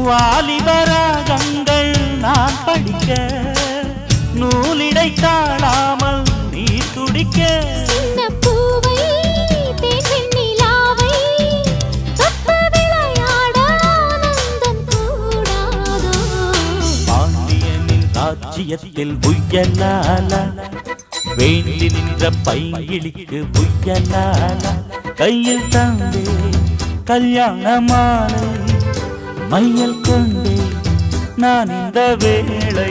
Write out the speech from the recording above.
வாலிபராகங்கள் நான் படிக்க நூலிடை தாழாமல் நீ துடிக்க பாண்டியனின் ராஜ்யத்தில் புயலாலா வேண்டி நின்ற பைங்கிளிக்கு புயலாலா கையில் தந்தே கல்யாண மாலை மையல் கொண்டே நான் இந்த